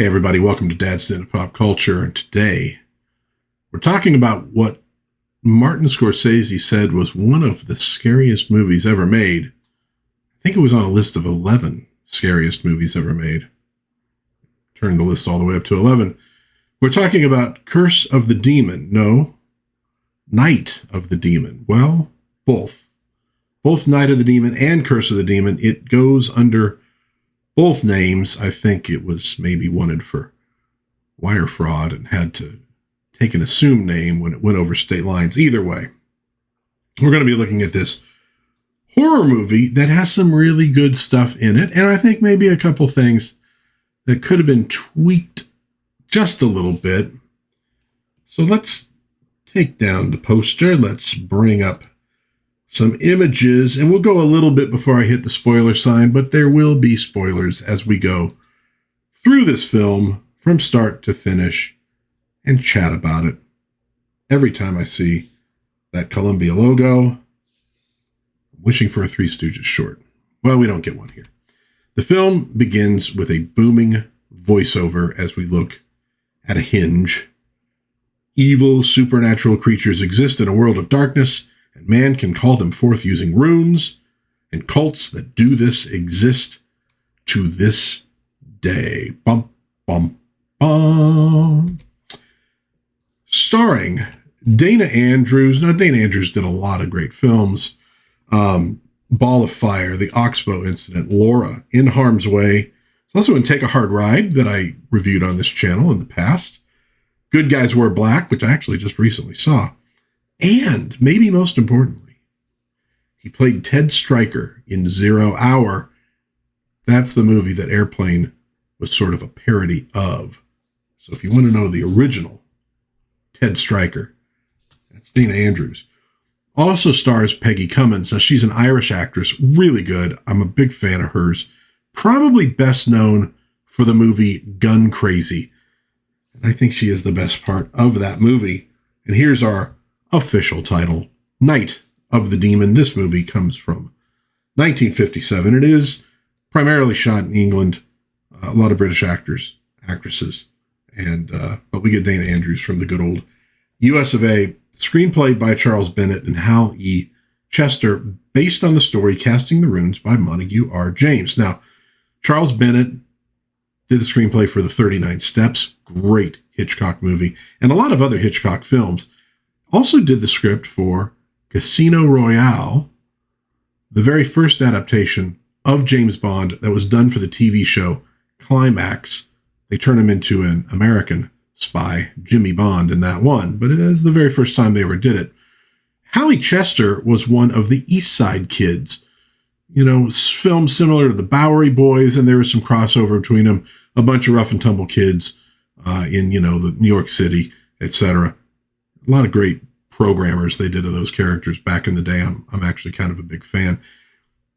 Hey everybody, welcome to DadsDen Pop Culture, and today we're talking about what Martin Scorsese said was one of the scariest movies ever made. I think it was on a list of 11 scariest movies ever made. Turn the list all the way up to 11. We're talking about Curse of the Demon. No, Night of the Demon. Well, both. Both Night of the Demon and Curse of the Demon. It goes under both names. I think it was maybe wanted for wire fraud and had to take an assumed name when it went over state lines. Either way, we're going to be looking at this horror movie that has some really good stuff in it, and I think maybe a couple things that could have been tweaked just a little bit. So let's take down the poster. Let's bring up some images, and we'll go a little bit before I hit the spoiler sign, but there will be spoilers as we go through this film from start to finish and chat about it. Every time I see that Columbia logo, I'm wishing for a Three Stooges short. Well, we don't get one here. The film begins with a booming voiceover as we look at a hinge. Evil supernatural creatures exist in a world of darkness, and man can call them forth using runes, and cults that do this exist to this day. Bum, bum, bum. Starring Dana Andrews. Now, Dana Andrews did a lot of great films. Ball of Fire, The Oxbow Incident, Laura, In Harm's Way. It's also in Take a Hard Ride that I reviewed on this channel in the past. Good Guys Wear Black, which I actually just recently saw. And, maybe most importantly, he played Ted Stryker in 0 Hour. That's the movie that Airplane was sort of a parody of. So if you want to know the original Ted Stryker, that's Dana Andrews. Also stars Peggy Cummins. Now, she's an Irish actress, really good. I'm a big fan of hers. Probably best known for the movie Gun Crazy. And I think she is the best part of that movie. And here's our official title, Night of the Demon. This movie comes from 1957. It is primarily shot in England. A lot of British actresses, and but we get Dana Andrews from the good old US of A. Screenplay by Charles Bennett and Hal E. Chester, based on the story Casting the Runes by Montague R. James. Now, Charles Bennett did the screenplay for The 39 Steps, great Hitchcock movie, and a lot of other Hitchcock films. Also did the script for Casino Royale, the very first adaptation of James Bond that was done for the TV show Climax. They turned him into an American spy, Jimmy Bond, in that one, but it is the very first time they ever did it. Hallie Chester was one of the East Side Kids, films similar to the Bowery Boys, and there was some crossover between them, a bunch of rough and tumble kids in, the New York City, etc. A lot of great programmers they did of those characters back in the day. I'm actually kind of a big fan.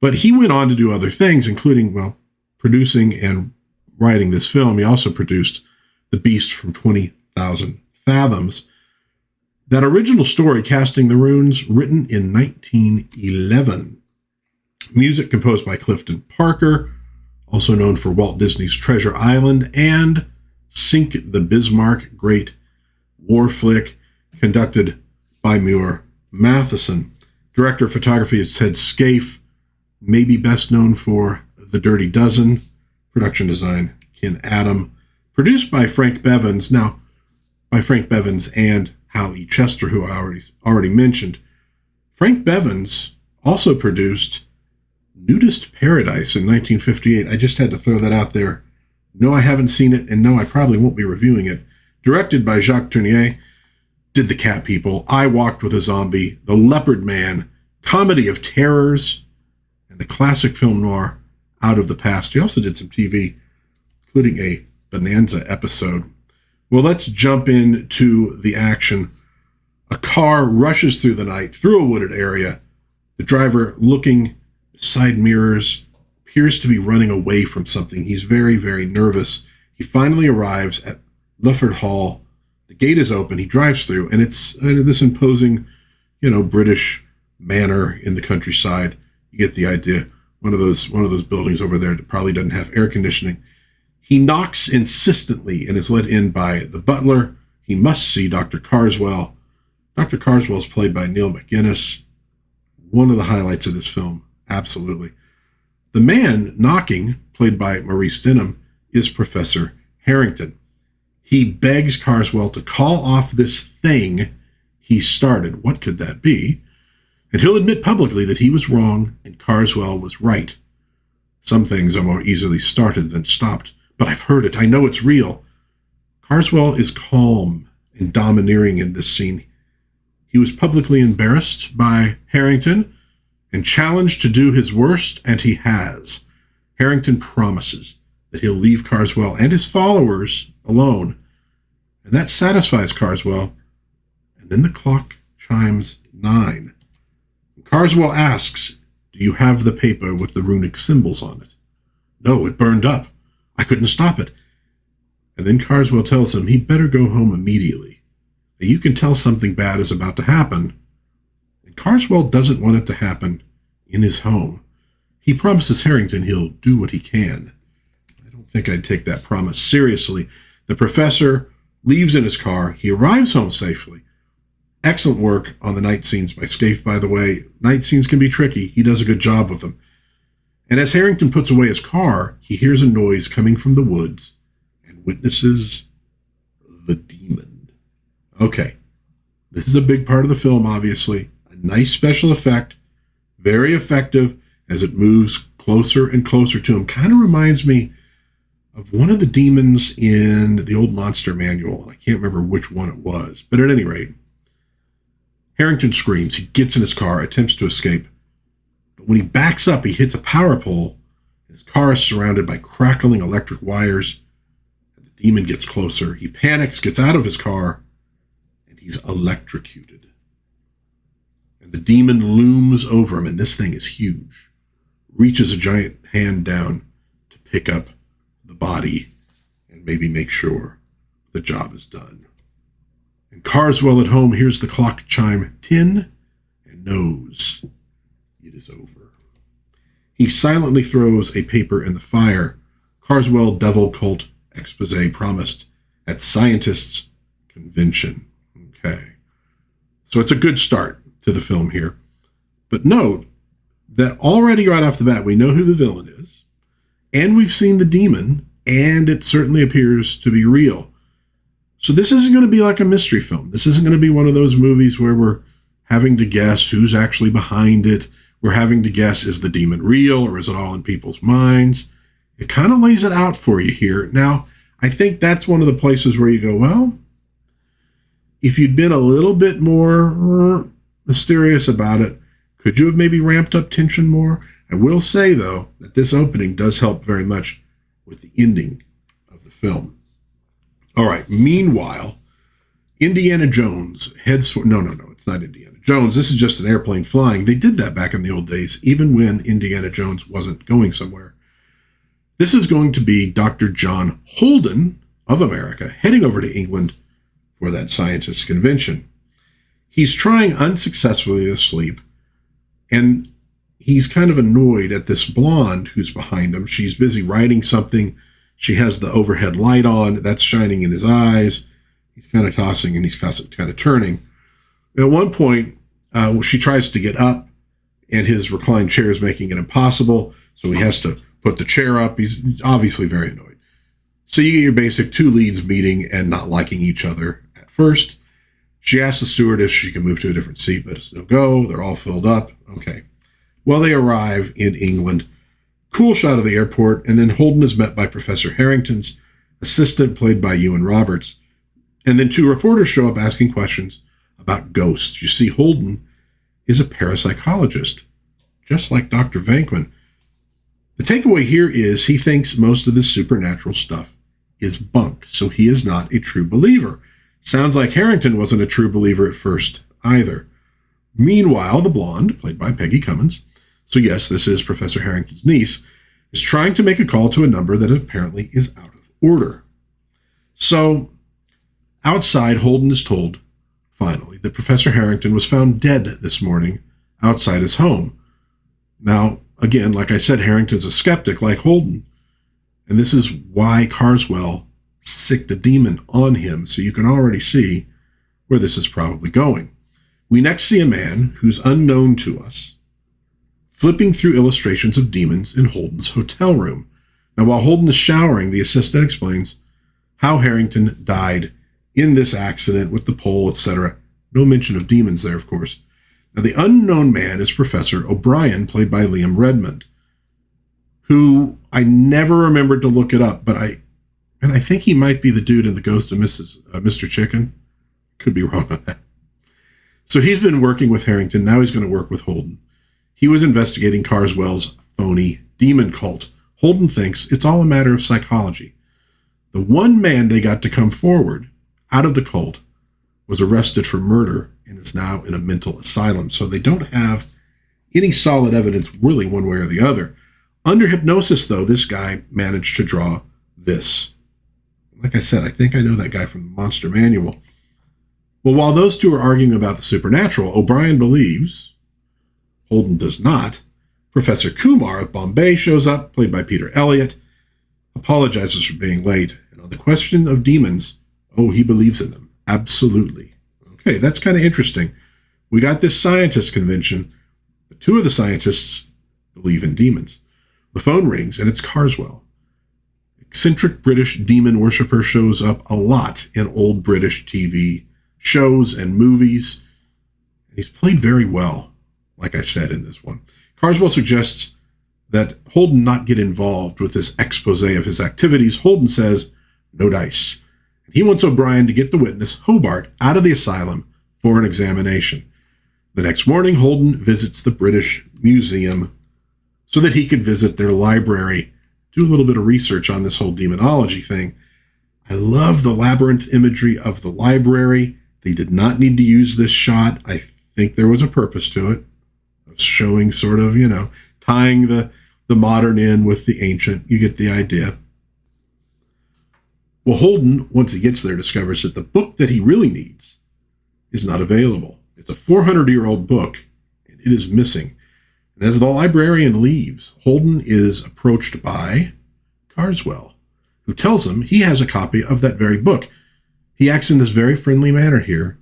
But he went on to do other things, including, producing and writing this film. He also produced The Beast from 20,000 Fathoms. That original story, Casting the Runes, written in 1911. Music composed by Clifton Parker, also known for Walt Disney's Treasure Island and Sink the Bismarck, great war flick, conducted by Muir Matheson. Director of photography is Ted Scaife, maybe best known for The Dirty Dozen. Production design, Ken Adam. Produced by Frank Bevins. Now, by Frank Bevins and Hal E. Chester, who I already mentioned. Frank Bevins also produced Nudist Paradise in 1958. I just had to throw that out there. No, I haven't seen it, and no, I probably won't be reviewing it. Directed by Jacques Tourneur. Did The Cat People, I Walked with a Zombie, The Leopard Man, Comedy of Terrors, and the classic film noir Out of the Past. He also did some TV, including a Bonanza episode. Well, let's jump into the action. A car rushes through the night, through a wooded area. The driver, looking side mirrors, appears to be running away from something. He's very, very nervous. He finally arrives at Lufford Hall. The gate is open. He drives through, and it's this imposing, British manor in the countryside. You get the idea. One of those buildings over there that probably doesn't have air conditioning. He knocks insistently and is let in by the butler. He must see Dr. Carswell. Dr. Carswell is played by Neil McGinnis. One of the highlights of this film, absolutely. The man knocking, played by Maurice Denham, is Professor Harrington. He begs Carswell to call off this thing he started. What could that be? And he'll admit publicly that he was wrong and Carswell was right. Some things are more easily started than stopped, but I've heard it. I know it's real. Carswell is calm and domineering in this scene. He was publicly embarrassed by Harrington and challenged to do his worst, and he has. Harrington promises that he'll leave Carswell and his followers alone, and that satisfies Carswell. And then the clock chimes 9. Carswell asks, "Do you have the paper with the runic symbols on it?" "No, it burned up. I couldn't stop it." And then Carswell tells him he better go home immediately. Now, you can tell something bad is about to happen. And Carswell doesn't want it to happen in his home. He promises Harrington he'll do what he can. I don't think I'd take that promise seriously. The professor leaves in his car. He arrives home safely. Excellent work on the night scenes by Scaife, by the way. Night scenes can be tricky. He does a good job with them. And as Harrington puts away his car, he hears a noise coming from the woods and witnesses the demon. Okay, this is a big part of the film, obviously. A nice special effect, very effective as it moves closer and closer to him. Kind of reminds me of one of the demons in the old Monster Manual. I can't remember which one it was, but at any rate, Harrington screams. He gets in his car, attempts to escape. But when he backs up, he hits a power pole. His car is surrounded by crackling electric wires. And the demon gets closer. He panics, gets out of his car, and he's electrocuted. And the demon looms over him, and this thing is huge. Reaches a giant hand down to pick up the body and maybe make sure the job is done. And Carswell at home hears the clock chime 10 and knows it is over. He silently throws a paper in the fire. Carswell devil cult expose promised at scientists' convention. Okay. So it's a good start to the film here. But note that already right off the bat, we know who the villain is, and we've seen the demon, and it certainly appears to be real. So this isn't going to be like a mystery film. This isn't going to be one of those movies where we're having to guess who's actually behind it. We're having to guess, is the demon real or is it all in people's minds? It kind of lays it out for you here. Now, I think that's one of the places where you go, well, if you'd been a little bit more mysterious about it, could you have maybe ramped up tension more? I will say, though, that this opening does help very much with the ending of the film. All right. Meanwhile, Indiana Jones heads for... No, it's not Indiana Jones. This is just an airplane flying. They did that back in the old days, even when Indiana Jones wasn't going somewhere. This is going to be Dr. John Holden of America heading over to England for that scientists' convention. He's trying unsuccessfully to sleep, and he's kind of annoyed at this blonde who's behind him. She's busy writing something. She has the overhead light on. That's shining in his eyes. He's kind of tossing and he's kind of turning. At one point, she tries to get up, and his reclined chair is making it impossible. So he has to put the chair up. He's obviously very annoyed. So you get your basic two leads meeting and not liking each other at first. She asks the steward if she can move to a different seat, but it's no go. They're all filled up. Okay. Well, they arrive in England. Cool shot of the airport, and then Holden is met by Professor Harrington's assistant, played by Ewan Roberts. And then two reporters show up asking questions about ghosts. You see, Holden is a parapsychologist, just like Dr. Venkman. The takeaway here is he thinks most of this supernatural stuff is bunk, so he is not a true believer. Sounds like Harrington wasn't a true believer at first either. Meanwhile, the blonde, played by Peggy Cummins, so yes, this is Professor Harrington's niece, is trying to make a call to a number that apparently is out of order. So, outside, Holden is told, finally, that Professor Harrington was found dead this morning outside his home. Now, again, like I said, Harrington's a skeptic like Holden, And this is why Carswell sicked a demon on him. So you can already see where this is probably going. We next see a man who's unknown to us flipping through illustrations of demons in Holden's hotel room. Now, while Holden is showering, the assistant explains how Harrington died in this accident with the pole, etc. No mention of demons there, of course. Now, the unknown man is Professor O'Brien, played by Liam Redmond, who I never remembered to look it up, but I think he might be the dude in The Ghost of Mr. Chicken. Could be wrong on that. So he's been working with Harrington. Now he's going to work with Holden. He was investigating Carswell's phony demon cult. Holden thinks it's all a matter of psychology. The one man they got to come forward out of the cult was arrested for murder and is now in a mental asylum. So they don't have any solid evidence really one way or the other. Under hypnosis, though, this guy managed to draw this. Like I said, I think I know that guy from the Monster Manual. Well, while those two are arguing about the supernatural, O'Brien believes, Holden does not. Professor Kumar of Bombay shows up, played by Peter Elliott, apologizes for being late. And on the question of demons, he believes in them. Absolutely. Okay, that's kind of interesting. We got this scientist convention, but two of the scientists believe in demons. The phone rings, and it's Carswell. Eccentric British demon worshiper shows up a lot in old British TV shows and movies. And he's played very well, like I said, in this one. Carswell suggests that Holden not get involved with this expose of his activities. Holden says, no dice. And he wants O'Brien to get the witness, Hobart, out of the asylum for an examination. The next morning, Holden visits the British Museum so that he could visit their library, do a little bit of research on this whole demonology thing. I love the labyrinth imagery of the library. They did not need to use this shot. I think there was a purpose to it, of showing sort of, tying the modern in with the ancient. You get the idea. Well, Holden, once he gets there, discovers that the book that he really needs is not available. It's a 400-year-old book, and it is missing. And as the librarian leaves, Holden is approached by Carswell, who tells him he has a copy of that very book. He acts in this very friendly manner here.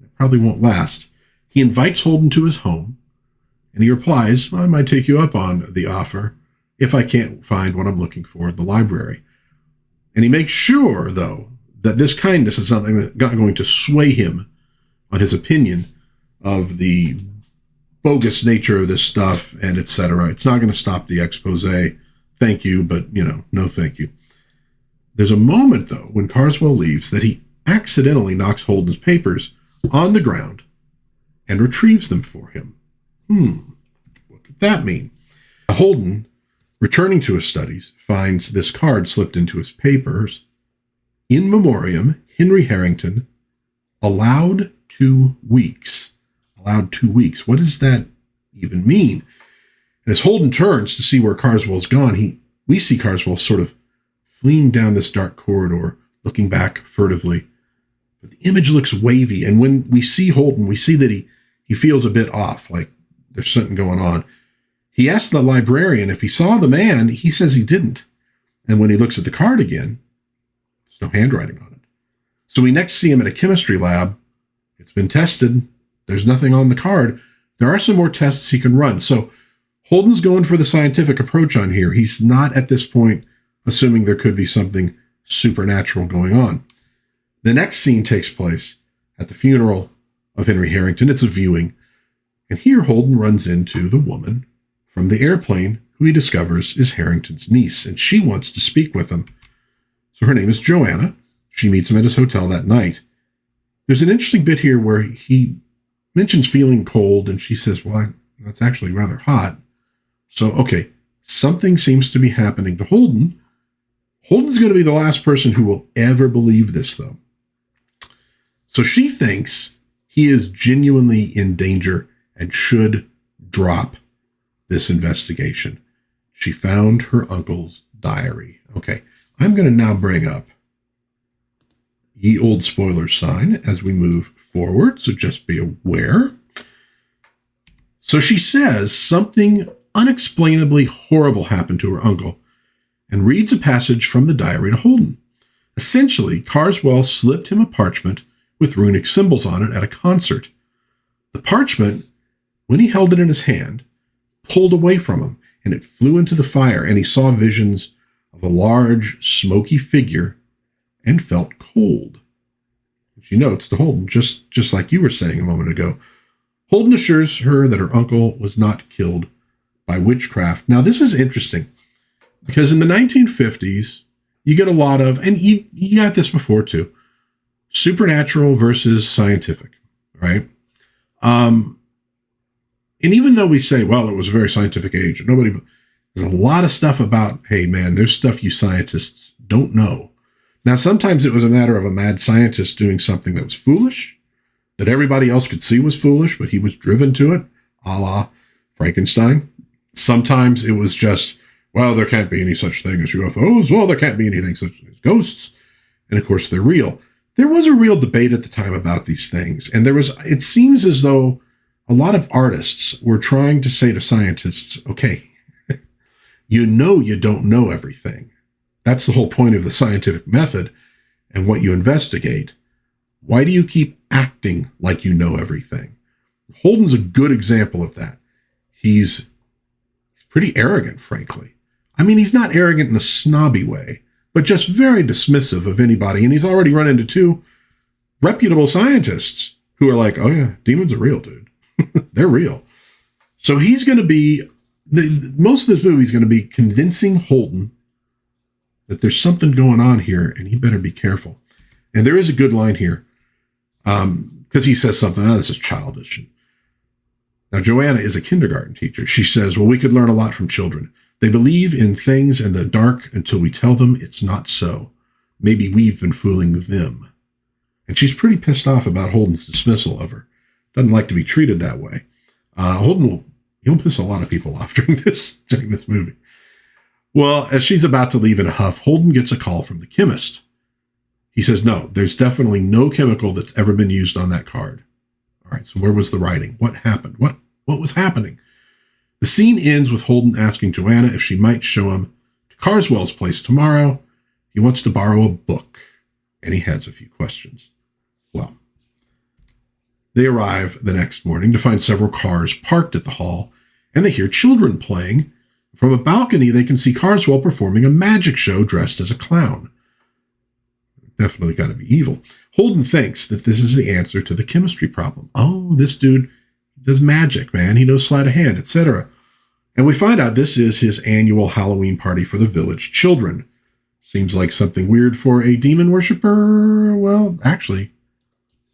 It probably won't last. He invites Holden to his home, and he replies, I might take you up on the offer if I can't find what I'm looking for at the library. And he makes sure, though, that this kindness is not going to sway him on his opinion of the bogus nature of this stuff and etc. It's not going to stop the expose. Thank you, but, no thank you. There's a moment, though, when Carswell leaves that he accidentally knocks Holden's papers on the ground and retrieves them for him. What could that mean? Holden, returning to his studies, finds this card slipped into his papers. In memoriam, Henry Harrington, allowed 2 weeks. Allowed 2 weeks. What does that even mean? And as Holden turns to see where Carswell's gone, we see Carswell sort of fleeing down this dark corridor, looking back furtively. But the image looks wavy, and when we see Holden, we see that he feels a bit off, like there's something going on. He asks the librarian if he saw the man. He says he didn't. And when he looks at the card again, there's no handwriting on it. So we next see him at a chemistry lab. It's been tested. There's nothing on the card. There are some more tests he can run. So Holden's going for the scientific approach on here. He's not at this point assuming there could be something supernatural going on. The next scene takes place at the funeral of Henry Harrington. It's a viewing. And here Holden runs into the woman from the airplane who he discovers is Harrington's niece, and she wants to speak with him. So her name is Joanna. She meets him at his hotel that night. There's an interesting bit here where he mentions feeling cold, and she says, well, that's actually rather hot. So, okay, something seems to be happening to Holden. Holden's going to be the last person who will ever believe this, though. So she thinks he is genuinely in danger and should drop this investigation. She found her uncle's diary. Okay, I'm going to now bring up ye old spoiler sign as we move forward, so just be aware. So she says something unexplainably horrible happened to her uncle, and reads a passage from the diary to Holden. Essentially, Carswell slipped him a parchment with runic symbols on it at a concert. The parchment, when he held it in his hand, pulled away from him, and it flew into the fire, and he saw visions of a large, smoky figure and felt cold. She notes to Holden, just like you were saying a moment ago. Holden assures her that her uncle was not killed by witchcraft. Now, this is interesting because in the 1950s, you get a lot of, and you got this before too, supernatural versus scientific, right? And even though we say, well, it was a very scientific age, there's a lot of stuff about, hey, man, there's stuff you scientists don't know. Now, sometimes it was a matter of a mad scientist doing something that was foolish, that everybody else could see was foolish, but he was driven to it, a la Frankenstein. Sometimes it was just, well, there can't be any such thing as UFOs. Well, there can't be anything such as ghosts. And of course, they're real. There was a real debate at the time about these things. And it seems as though a lot of artists were trying to say to scientists, okay, you don't know everything. That's the whole point of the scientific method and what you investigate. Why do you keep acting like you know everything? Holden's a good example of that. He's pretty arrogant, frankly. I mean, he's not arrogant in a snobby way, but just very dismissive of anybody. And he's already run into two reputable scientists who are like, oh yeah, demons are real, dude. They're real. So he's going to be, most of this movie is going to be convincing Holden that there's something going on here and he better be careful. And there is a good line here because he says something, this is childish. Now, Joanna is a kindergarten teacher. She says, well, we could learn a lot from children. They believe in things in the dark until we tell them it's not so. Maybe we've been fooling them. And she's pretty pissed off about Holden's dismissal of her. Doesn't like to be treated that way. Holden he'll piss a lot of people off during this movie. Well, as she's about to leave in a huff, Holden gets a call from the chemist. He says, no, there's definitely no chemical that's ever been used on that card. All right, so where was the writing? What happened? What was happening? The scene ends with Holden asking Joanna if she might show him to Carswell's place tomorrow. He wants to borrow a book, and he has a few questions. Well, they arrive the next morning to find several cars parked at the hall, and they hear children playing. From a balcony, they can see Carswell performing a magic show dressed as a clown. Definitely got to be evil. Holden thinks that this is the answer to the chemistry problem. Oh, this dude does magic, man. He knows sleight of hand, etc. And we find out this is his annual Halloween party for the village children. Seems like something weird for a demon worshiper. Well, actually,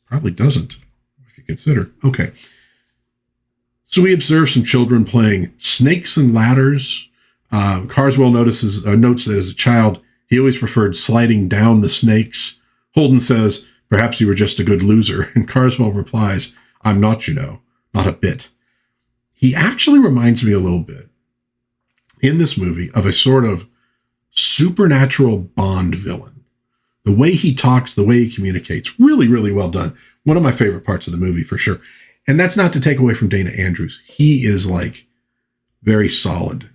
probably doesn't, if you consider. Okay. So we observe some children playing snakes and ladders. Carswell notes that as a child, he always preferred sliding down the snakes. Holden says, perhaps you were just a good loser. And Carswell replies, I'm not, not a bit. He actually reminds me a little bit in this movie of a sort of supernatural Bond villain. The way he talks, the way he communicates, really, really well done. One of my favorite parts of the movie for sure. And that's not to take away from Dana Andrews. He is like very solid,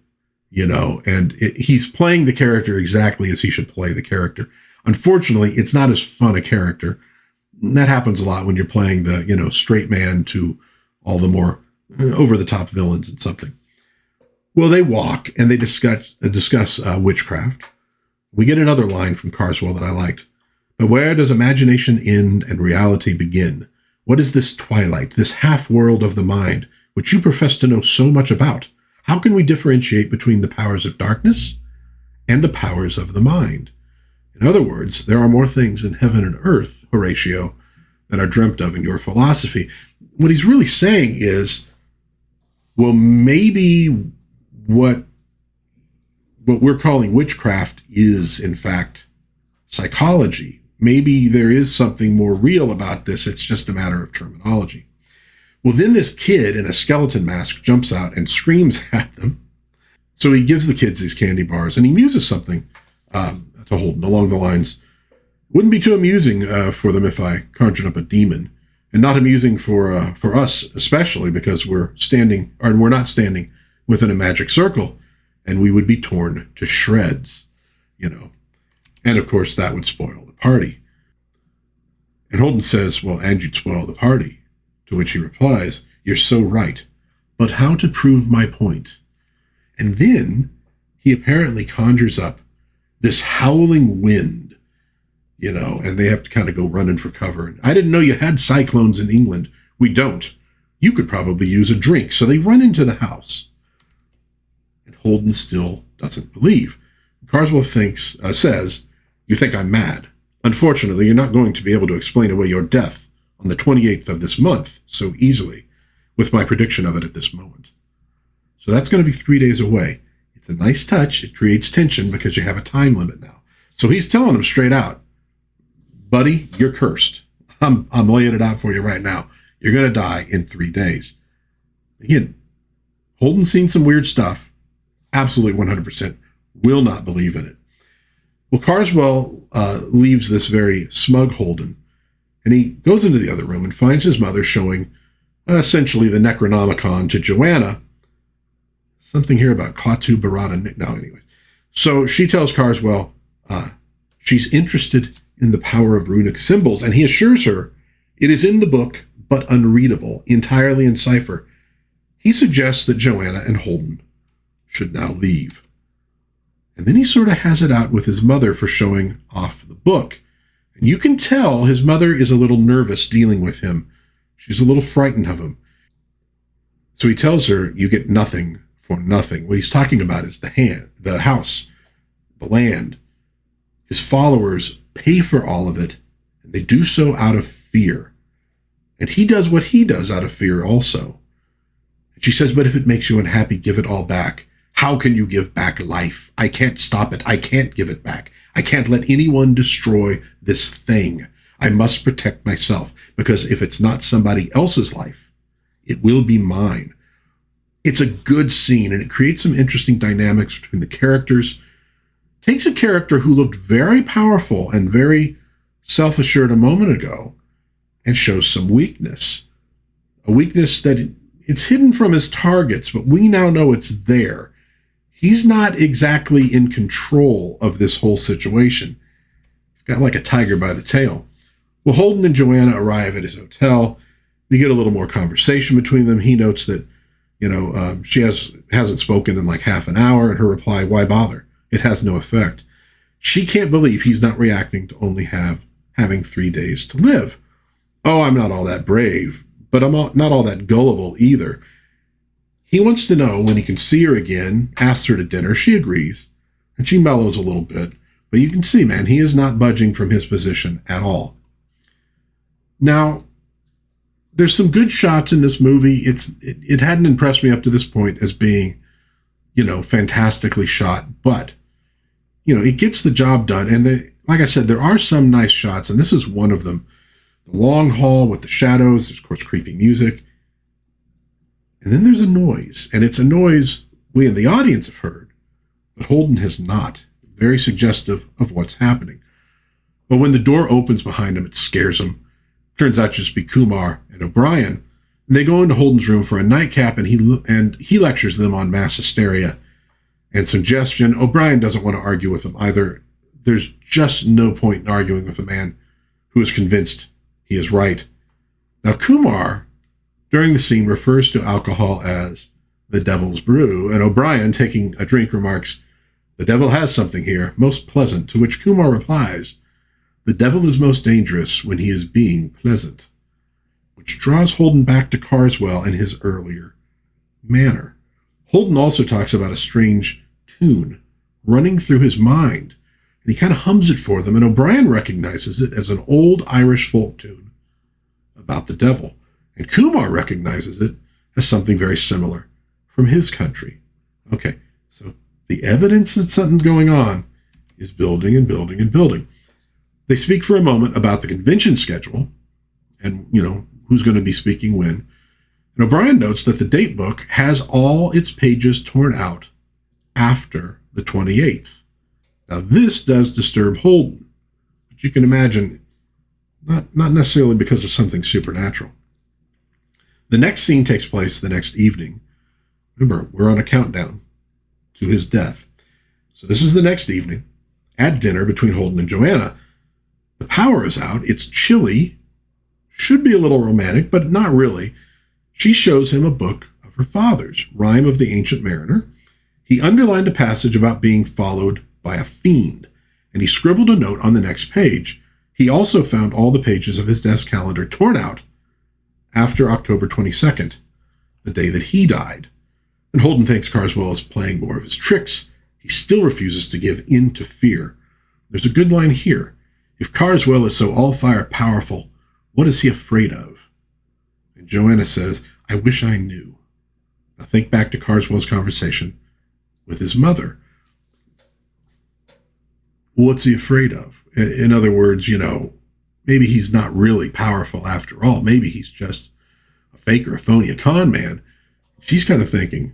and he's playing the character exactly as he should play the character. Unfortunately, it's not as fun a character. That happens a lot when you're playing the, straight man to all the more over-the-top villains and something. Well, they walk and they discuss witchcraft. We get another line from Carswell that I liked. But where does imagination end and reality begin? What is this twilight, this half-world of the mind, which you profess to know so much about? How can we differentiate between the powers of darkness and the powers of the mind? In other words, there are more things in heaven and earth, Horatio, than are dreamt of in your philosophy. What he's really saying is, well, maybe what we're calling witchcraft is, in fact, psychology. Maybe there is something more real about this. It's just a matter of terminology. Well, then this kid in a skeleton mask jumps out and screams at them. So he gives the kids these candy bars and he muses something to Holden along the lines, wouldn't be too amusing for them if I conjured up a demon, and not amusing for us, especially because we're not standing within a magic circle and we would be torn to shreds. you know. And of course, that would spoil the party. And Holden says, well, and you'd spoil the party. To which he replies, you're so right. But how to prove my point? And then he apparently conjures up this howling wind, you know, and they have to kind of go running for cover. And I didn't know you had cyclones in England. We don't. You could probably use a drink. So they run into the house. And Holden still doesn't believe. Carswell says, you think I'm mad. Unfortunately, you're not going to be able to explain away your death on the 28th of this month so easily with my prediction of it at this moment. So that's going to be 3 days away. It's a nice touch. It creates tension because you have a time limit now. So he's telling him straight out, buddy, you're cursed. I'm laying it out for you right now. You're going to die in 3 days. Again, Holden's seen some weird stuff. Absolutely 100% will not believe in it. Well, Carswell leaves this very smug Holden, and he goes into the other room and finds his mother showing essentially the Necronomicon to Joanna. Something here about Klaatu Barada. No, anyways. So she tells Carswell she's interested in the power of runic symbols, and he assures her it is in the book, but unreadable, entirely in cipher. He suggests that Joanna and Holden should now leave. And then he sort of has it out with his mother for showing off the book. And you can tell his mother is a little nervous dealing with him. She's a little frightened of him. So he tells her, you get nothing for nothing. What he's talking about is the house, the land. His followers pay for all of it, and they do so out of fear. And he does what he does out of fear also. And she says, but if it makes you unhappy, give it all back. How can you give back life? I can't stop it. I can't give it back. I can't let anyone destroy this thing. I must protect myself, because if it's not somebody else's life, it will be mine. It's a good scene, and it creates some interesting dynamics between the characters. Takes a character who looked very powerful and very self-assured a moment ago and shows some weakness. A weakness that it's hidden from his targets, but we now know it's there. He's not exactly in control of this whole situation. He's got like a tiger by the tail. Well, Holden and Joanna arrive at his hotel. We get a little more conversation between them. He notes that, she hasn't spoken in like half an hour, and her reply, why bother? It has no effect. She can't believe he's not reacting to only having 3 days to live. Oh, I'm not all that brave, but I'm not all that gullible either. He wants to know when he can see her again, asks her to dinner. She agrees, and she mellows a little bit. But you can see, man, he is not budging from his position at all. Now, there's some good shots in this movie. It hadn't impressed me up to this point as being, fantastically shot. But, it gets the job done. And like I said, there are some nice shots, and this is one of them. The long hall with the shadows, there's, of course, creepy music. And then there's a noise, and it's a noise we in the audience have heard, but Holden has not. Very suggestive of what's happening. But when the door opens behind him, it scares him. Turns out to just be Kumar and O'Brien. And they go into Holden's room for a nightcap, and he lectures them on mass hysteria and suggestion. O'Brien doesn't want to argue with him either. There's just no point in arguing with a man who is convinced he is right. Now, Kumar, during the scene, refers to alcohol as the devil's brew, and O'Brien, taking a drink, remarks, the devil has something here, most pleasant, to which Kumar replies, the devil is most dangerous when he is being pleasant, which draws Holden back to Carswell and his earlier manner. Holden also talks about a strange tune running through his mind, and he kind of hums it for them, and O'Brien recognizes it as an old Irish folk tune about the devil, and Kumar recognizes it as something very similar from his country. Okay, so the evidence that something's going on is building and building and building. They speak for a moment about the convention schedule and, who's going to be speaking when. And O'Brien notes that the date book has all its pages torn out after the 28th. Now, this does disturb Holden, but you can imagine not necessarily because of something supernatural. The next scene takes place the next evening. Remember, we're on a countdown to his death. So this is the next evening. At dinner between Holden and Joanna, the power is out. It's chilly. Should be a little romantic, but not really. She shows him a book of her father's, Rime of the Ancient Mariner. He underlined a passage about being followed by a fiend, and he scribbled a note on the next page. He also found all the pages of his desk calendar torn out after October 22nd, the day that he died. And Holden thinks Carswell is playing more of his tricks. He still refuses to give in to fear. There's a good line here. If Carswell is so all-fire powerful, what is he afraid of? And Joanna says, I wish I knew. Now think back to Carswell's conversation with his mother. What's he afraid of? In other words, maybe he's not really powerful after all. Maybe he's just a fake or a phony, a con man. She's kind of thinking,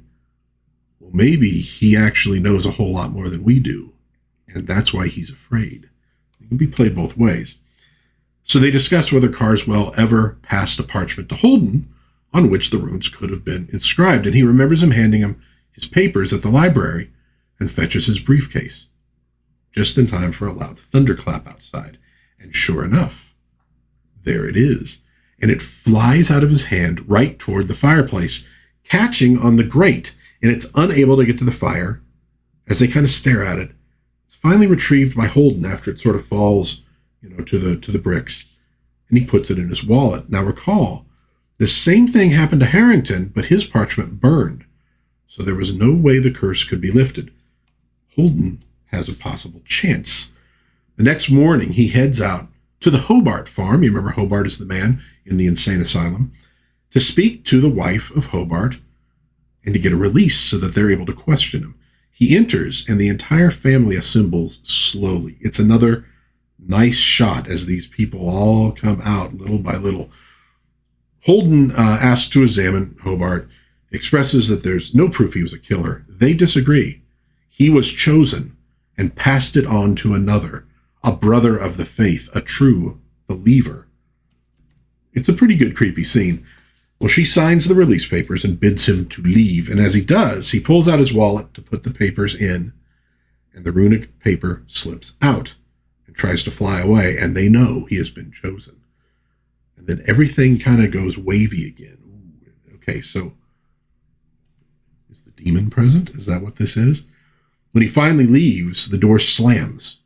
well, maybe he actually knows a whole lot more than we do, and that's why he's afraid. It can be played both ways. So they discuss whether Carswell ever passed a parchment to Holden on which the runes could have been inscribed, and he remembers him handing him his papers at the library and fetches his briefcase just in time for a loud thunderclap outside. And sure enough, there it is. And it flies out of his hand right toward the fireplace, catching on the grate, and it's unable to get to the fire. As they kind of stare at it, it's finally retrieved by Holden after it sort of falls, to the bricks, and he puts it in his wallet. Now recall, the same thing happened to Harrington, but his parchment burned, so there was no way the curse could be lifted. Holden has a possible chance. The next morning, he heads out to the Hobart farm. You remember Hobart is the man in the insane asylum, to speak to the wife of Hobart and to get a release so that they're able to question him. He enters, and the entire family assembles slowly. It's another nice shot as these people all come out little by little. Holden asks to examine Hobart, expresses that there's no proof he was a killer. They disagree. He was chosen and passed it on to another, a brother of the faith, a true believer. It's a pretty good creepy scene. Well, she signs the release papers and bids him to leave, and as he does, he pulls out his wallet to put the papers in, and the runic paper slips out and tries to fly away, and they know he has been chosen. And then everything kind of goes wavy again. Ooh, okay, so is the demon present? Is that what this is? When he finally leaves, the door slams,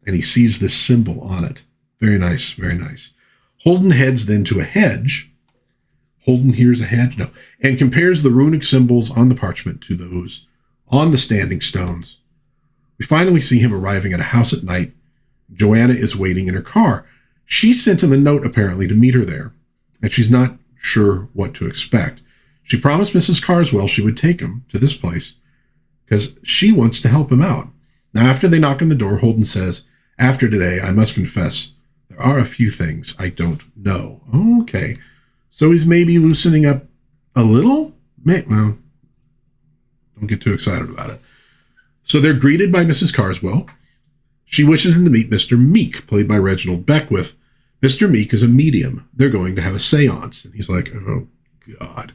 and he sees this symbol on it. Very nice, very nice. Holden heads then to a hedge. Holden hears a hedge? No. And compares the runic symbols on the parchment to those on the standing stones. We finally see him arriving at a house at night. Joanna is waiting in her car. She sent him a note, apparently, to meet her there, and she's not sure what to expect. She promised Mrs. Carswell she would take him to this place because she wants to help him out. Now, after they knock on the door, Holden says, after today, I must confess, there are a few things I don't know. Okay. So he's maybe loosening up a little? Well, don't get too excited about it. So they're greeted by Mrs. Carswell. She wishes him to meet Mr. Meek, played by Reginald Beckwith. Mr. Meek is a medium. They're going to have a seance. And he's like, oh, God.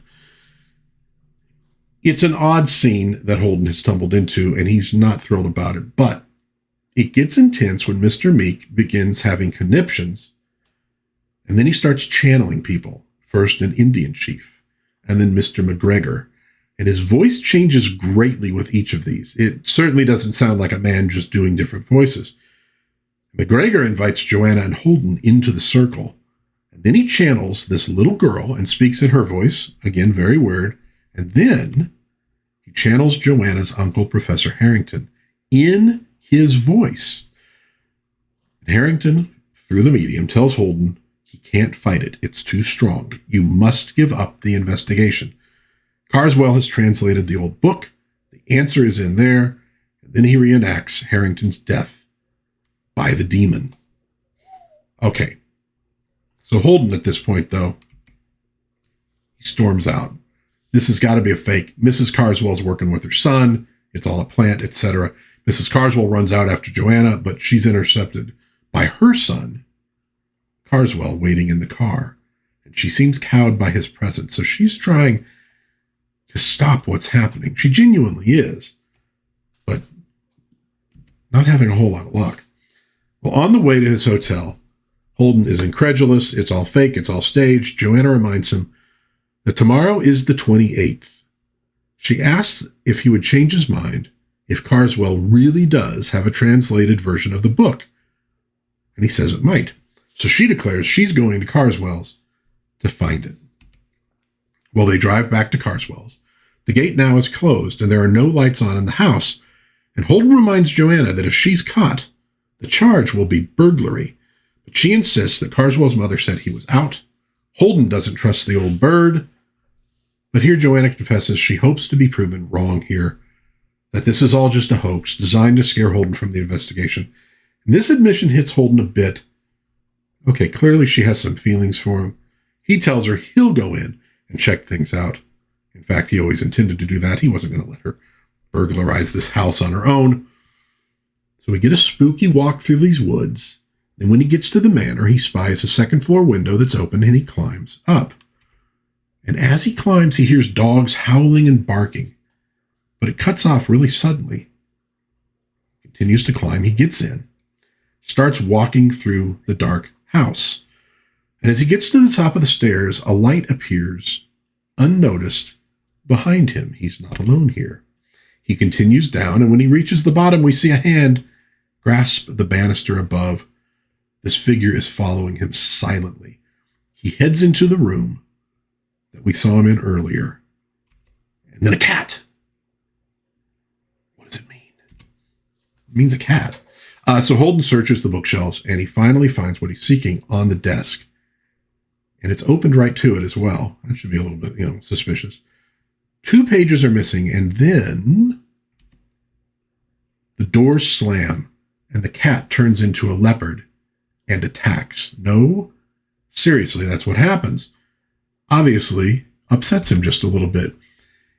It's an odd scene that Holden has tumbled into, and he's not thrilled about it. But it gets intense when Mr. Meek begins having conniptions, and then he starts channeling people. First an Indian chief, and then Mr. McGregor. And his voice changes greatly with each of these. It certainly doesn't sound like a man just doing different voices. McGregor invites Joanna and Holden into the circle, and then he channels this little girl and speaks in her voice, again, very weird, and then he channels Joanna's uncle, Professor Harrington, in his voice. And Harrington, through the medium, tells Holden he can't fight it. It's too strong. You must give up the investigation. Carswell has translated the old book. The answer is in there. And then he reenacts Harrington's death by the demon. Okay. So Holden, at this point, though, he storms out. This has got to be a fake. Mrs. Carswell's working with her son. It's all a plant, etc. Mrs. Carswell runs out after Joanna, but she's intercepted by her son, Carswell, waiting in the car. And she seems cowed by his presence. So she's trying to stop what's happening. She genuinely is. But not having a whole lot of luck. Well, on the way to his hotel, Holden is incredulous. It's all fake. It's all staged. Joanna reminds him that tomorrow is the 28th. She asks if he would change his mind if Carswell really does have a translated version of the book. And he says it might. So she declares she's going to Carswell's to find it. Well, they drive back to Carswell's. The gate now is closed and there are no lights on in the house. And Holden reminds Joanna that if she's caught, the charge will be burglary. But she insists that Carswell's mother said he was out. Holden doesn't trust the old bird. But here Joanna confesses she hopes to be proven wrong here, that this is all just a hoax designed to scare Holden from the investigation. And this admission hits Holden a bit. Okay, clearly she has some feelings for him. He tells her he'll go in and check things out. In fact, he always intended to do that. He wasn't going to let her burglarize this house on her own. So we get a spooky walk through these woods. And when he gets to the manor, he spies a second-floor window that's open and he climbs up. And as he climbs, he hears dogs howling and barking. But it cuts off really suddenly. Continues to climb. He gets in. Starts walking through the dark house. And as he gets to the top of the stairs, a light appears, unnoticed, behind him. He's not alone here. He continues down, and when he reaches the bottom, we see a hand grasp the banister above. This figure is following him silently. He heads into the room that we saw him in earlier. And then a cat. What does it mean? It means a cat. So Holden searches the bookshelves, and he finally finds what he's seeking on the desk. And it's opened right to it as well. That should be a little bit, suspicious. 2 pages are missing, and then the doors slam, and the cat turns into a leopard and attacks. No, seriously, that's what happens. Obviously, upsets him just a little bit.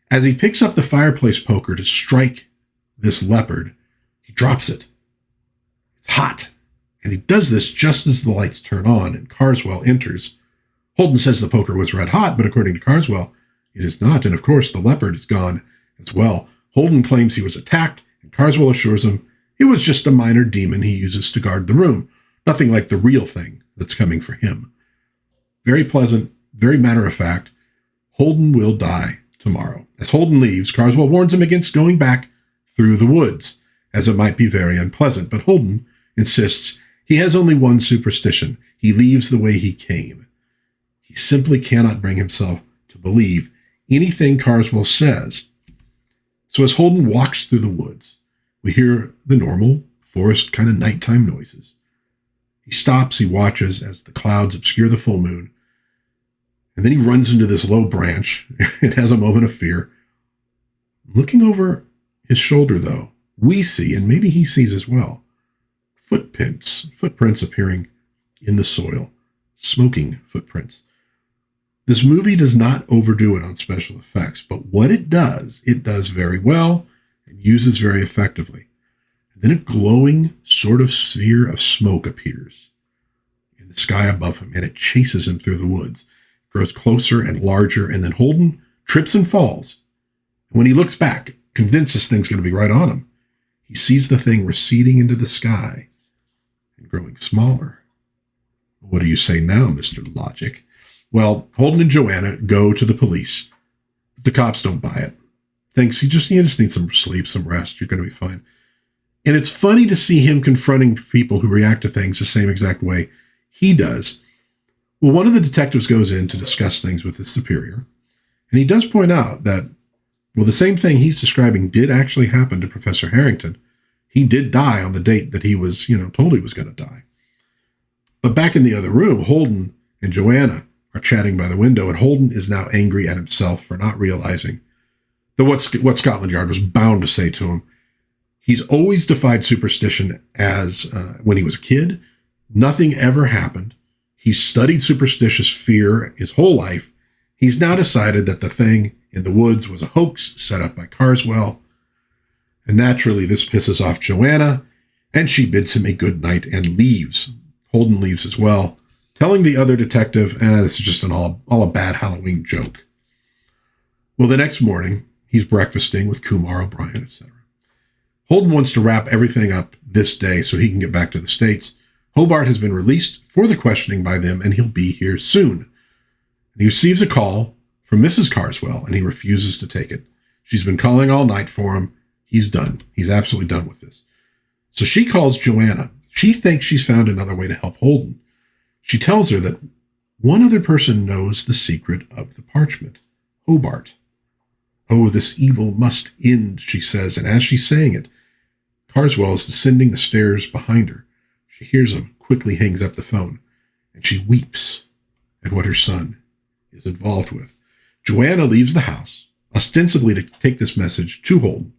As he picks up the fireplace poker to strike this leopard, he drops it. It's hot, and he does this just as the lights turn on, and Carswell enters. Holden says the poker was red hot, but according to Carswell, it is not, and of course, the leopard is gone as well. Holden claims he was attacked, and Carswell assures him it was just a minor demon he uses to guard the room. Nothing like the real thing that's coming for him. Very pleasant, very matter-of-fact. Holden will die tomorrow. As Holden leaves, Carswell warns him against going back through the woods, as it might be very unpleasant, but Holden insists he has only one superstition. He leaves the way he came. He simply cannot bring himself to believe anything Carswell says. So as Holden walks through the woods, we hear the normal forest kind of nighttime noises. He stops, he watches as the clouds obscure the full moon, and then he runs into this low branch and has a moment of fear. Looking over his shoulder, though, we see, and maybe he sees as well, footprints appearing in the soil, smoking footprints. This movie does not overdo it on special effects, but what it does very well and uses very effectively. And then a glowing sort of sphere of smoke appears in the sky above him, and it chases him through the woods. It grows closer and larger, and then Holden trips and falls. And when he looks back, convinced this thing's going to be right on him, he sees the thing receding into the sky and growing smaller. What do you say now, Mr. Logic? Well, Holden and Joanna go to the police. But the cops don't buy it. Thinks you just need some sleep, some rest. You're going to be fine. And it's funny to see him confronting people who react to things the same exact way he does. Well, one of the detectives goes in to discuss things with his superior. And he does point out that, well, the same thing he's describing did actually happen to Professor Harrington. He did die on the date that he was, told he was going to die. But back in the other room, Holden and Joanna are chatting by the window, and Holden is now angry at himself for not realizing that what Scotland Yard was bound to say to him. He's always defied superstition as when he was a kid. Nothing ever happened. He's studied superstitious fear his whole life. He's now decided that the thing in the woods was a hoax set up by Carswell. And naturally, this pisses off Joanna, and she bids him a good night and leaves. Holden leaves as well, telling the other detective, this is just all a bad Halloween joke. Well, the next morning, he's breakfasting with Kumar, O'Brien, etc. Holden wants to wrap everything up this day so he can get back to the States. Hobart has been released for the questioning by them, and he'll be here soon. And he receives a call from Mrs. Carswell, and he refuses to take it. She's been calling all night for him. He's done. He's absolutely done with this. So she calls Joanna. She thinks she's found another way to help Holden. She tells her that one other person knows the secret of the parchment, Hobart. Oh, this evil must end, she says, and as she's saying it, Carswell is descending the stairs behind her. She hears him, quickly hangs up the phone, and she weeps at what her son is involved with. Joanna leaves the house, ostensibly to take this message to Holden.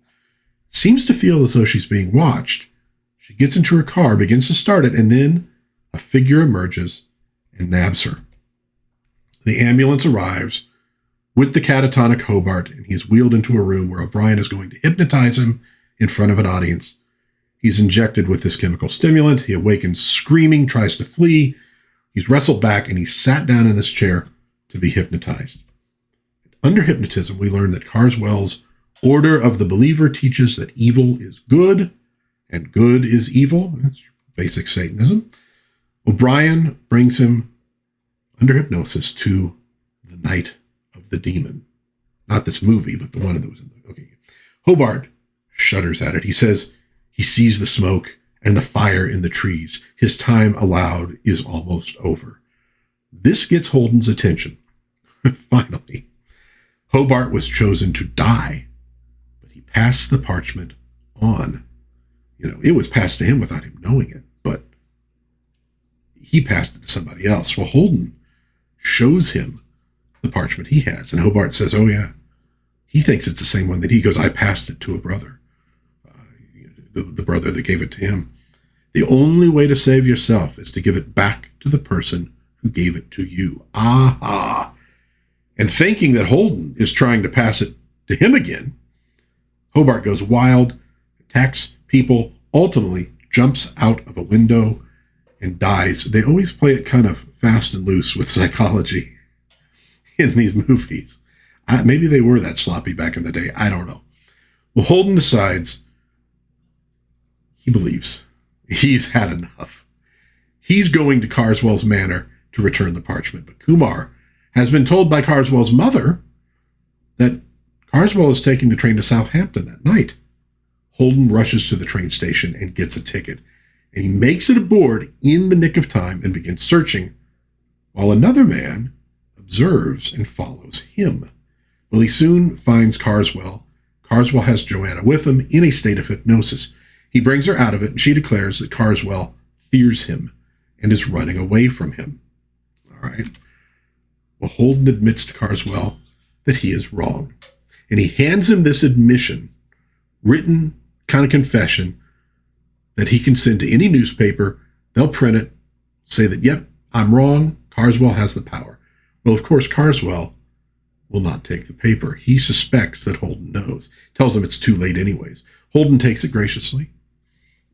Seems to feel as though she's being watched. She gets into her car, begins to start it, and then a figure emerges and nabs her. The ambulance arrives with the catatonic Hobart, and he is wheeled into a room where O'Brien is going to hypnotize him in front of an audience. He's injected with this chemical stimulant. He awakens screaming, tries to flee. He's wrestled back, and he's sat down in this chair to be hypnotized. Under hypnotism, we learn that Carswell's Order of the Believer teaches that evil is good and good is evil. That's basic Satanism. O'Brien brings him under hypnosis to the Night of the Demon. Not this movie, but the one that was in the... Okay. Hobart shudders at it. He says he sees the smoke and the fire in the trees. His time allowed is almost over. This gets Holden's attention. Finally, Hobart was chosen to die, but he passed the parchment on. It was passed to him without him knowing it, but he passed it to somebody else. Well, Holden shows him the parchment he has, and Hobart says, oh yeah, he thinks it's the same one that he goes, I passed it to a brother, the brother that gave it to him. The only way to save yourself is to give it back to the person who gave it to you. Aha! And thinking that Holden is trying to pass it to him again, Hobart goes wild, attacks people, ultimately jumps out of a window and dies. They always play it kind of fast and loose with psychology in these movies. Maybe they were that sloppy back in the day. I don't know. Well, Holden decides he believes he's had enough. He's going to Carswell's manor to return the parchment. But Kumar has been told by Carswell's mother that Carswell is taking the train to Southampton that night. Holden rushes to the train station and gets a ticket. And he makes it aboard in the nick of time and begins searching, while another man observes and follows him. Well, he soon finds Carswell. Carswell has Joanna with him in a state of hypnosis. He brings her out of it, and she declares that Carswell fears him and is running away from him. All right. Well, Holden admits to Carswell that he is wrong. And he hands him this admission, written kind of confession, that he can send to any newspaper. They'll print it, say that, yep, I'm wrong. Carswell has the power. Well, of course, Carswell will not take the paper. He suspects that Holden knows. Tells him it's too late anyways. Holden takes it graciously.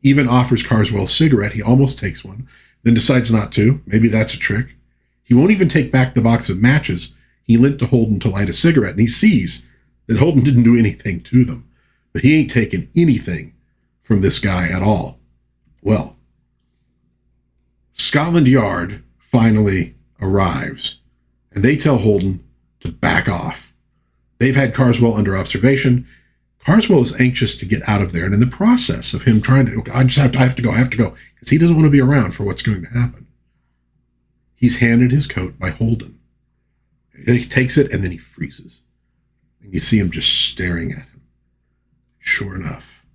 Even offers Carswell a cigarette. He almost takes one, then decides not to. Maybe that's a trick. He won't even take back the box of matches he lent to Holden to light a cigarette, and he sees that Holden didn't do anything to them. But he ain't taken anything from this guy at all. Well, Scotland Yard finally arrives, and they tell Holden to back off. They've had Carswell under observation. Carswell is anxious to get out of there, and in the process of him trying to, I have to go, because he doesn't want to be around for what's going to happen. He's handed his coat by Holden. He takes it, and then he freezes. And you see him just staring at him. Sure enough,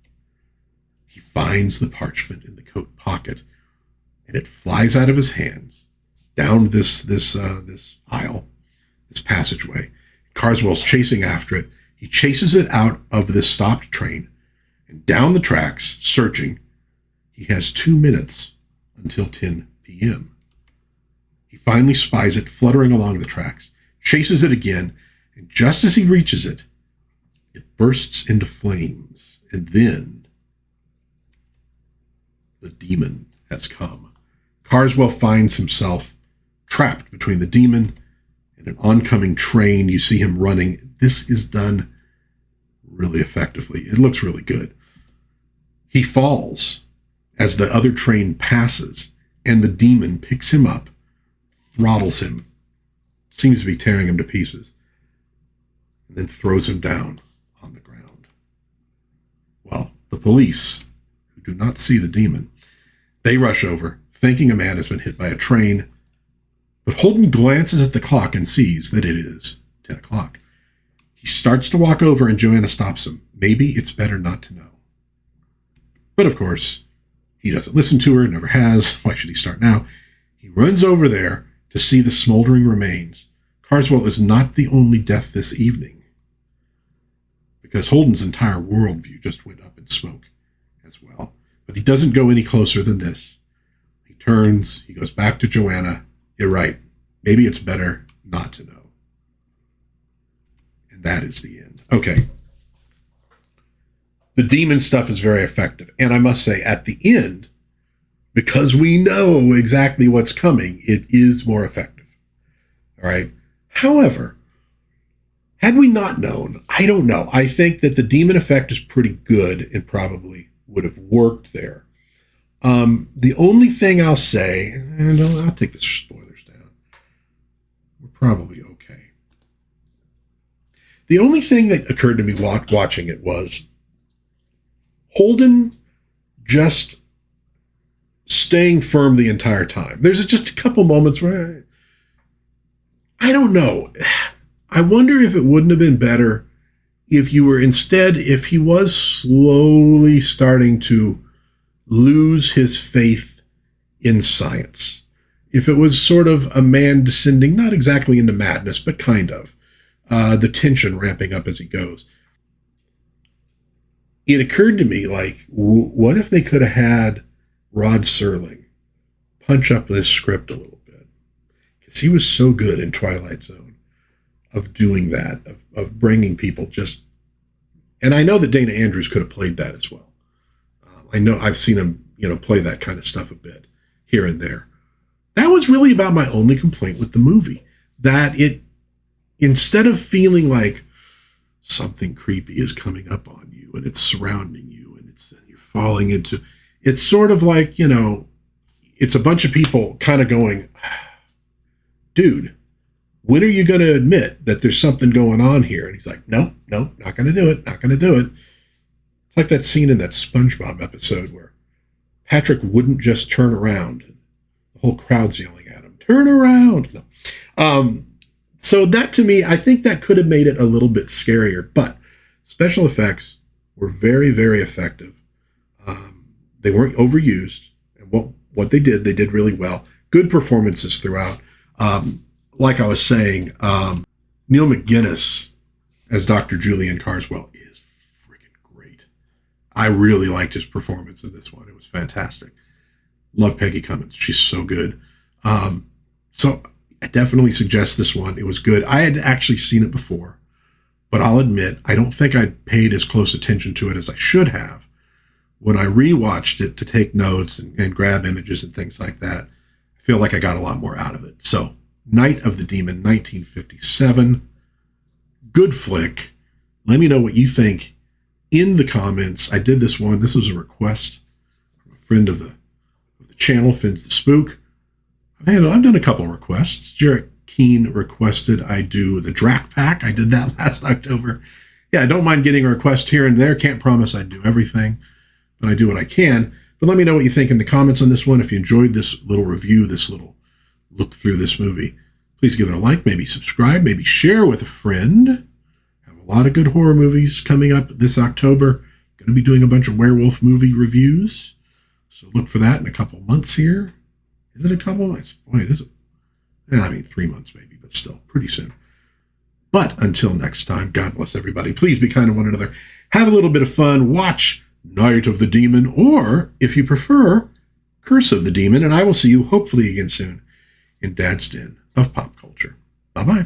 he finds the parchment in the coat pocket, and it flies out of his hands down this aisle, this passageway. Carswell's chasing after it. He chases it out of this stopped train and down the tracks, searching. He has 2 minutes until 10 p.m. He finally spies it fluttering along the tracks, chases it again, and just as he reaches it, it bursts into flames. And then the demon has come. Carswell finds himself trapped between the demon and an oncoming train. You see him running. This is done really effectively. It looks really good. He falls as the other train passes, and the demon picks him up, throttles him, seems to be tearing him to pieces, and then throws him down on the ground. Well, the police, who do not see the demon, they rush over, thinking a man has been hit by a train, but Holden glances at the clock and sees that it is 10 o'clock. He starts to walk over, and Joanna stops him. Maybe it's better not to know. But of course, he doesn't listen to her, never has. Why should he start now? He runs over there to see the smoldering remains. Carswell is not the only death this evening, because Holden's entire worldview just went up in smoke as well. But he doesn't go any closer than this. He turns, he goes back to Joanna. You're right. Maybe it's better not to know. And that is the end. Okay. The demon stuff is very effective. And I must say, at the end, because we know exactly what's coming, it is more effective. All right. However, had we not known, I don't know. I think that the demon effect is pretty good and probably would have worked there. The only thing I'll say, and I'll take the spoilers down. We're probably okay. The only thing that occurred to me watching it was Holden just staying firm the entire time. There's just a couple moments where I don't know. I wonder if it wouldn't have been better if he was slowly starting to lose his faith in science. If it was sort of a man descending, not exactly into madness, but kind of, the tension ramping up as he goes. It occurred to me, like, what if they could have had Rod Serling punch up this script a little bit? Because he was so good in Twilight Zone of doing that, of bringing people just... And I know that Dana Andrews could have played that as well. I know I've seen him, play that kind of stuff a bit here and there. That was really about my only complaint with the movie. That it, instead of feeling like something creepy is coming up on you and it's surrounding you and you're falling into, it's sort of like, it's a bunch of people kind of going, dude, when are you going to admit that there's something going on here? And he's like, no, not going to do it. Not going to do it. It's like that scene in that SpongeBob episode where Patrick wouldn't just turn around. The whole crowd's yelling at him, turn around. No. So that, to me, I think that could have made it a little bit scarier, but special effects were very, very effective. They weren't overused, and what they did really well. Good performances throughout. Like I was saying, Neil McGuinness as Dr. Julian Carswell is freaking great. I really liked his performance in this one. It was fantastic. Love Peggy Cummins. She's so good. So I definitely suggest this one. It was good. I had actually seen it before, but I'll admit, I don't think I paid as close attention to it as I should have. When I rewatched it to take notes and grab images and things like that, I feel like I got a lot more out of it. So, Night of the Demon, 1957. Good flick. Let me know what you think in the comments. I did this one. This was a request from a friend of the channel, Fins the Spook. I've done a couple of requests. Jarrett Keene requested I do the Drac Pack. I did that last October. Yeah, I don't mind getting a request here and there. Can't promise I do everything, but I do what I can. But let me know what you think in the comments on this one. If you enjoyed this little review, this little look through this movie, please give it a like, maybe subscribe, maybe share with a friend. Have a lot of good horror movies coming up this October. Going to be doing a bunch of werewolf movie reviews. So look for that in a couple months here. Is it a couple months? Boy, it is. 3 months maybe, but still pretty soon. But until next time, God bless everybody. Please be kind to one another. Have a little bit of fun. Watch Night of the Demon, or if you prefer, Curse of the Demon. And I will see you hopefully again soon in Dad's Den of Pop Culture. Bye-bye.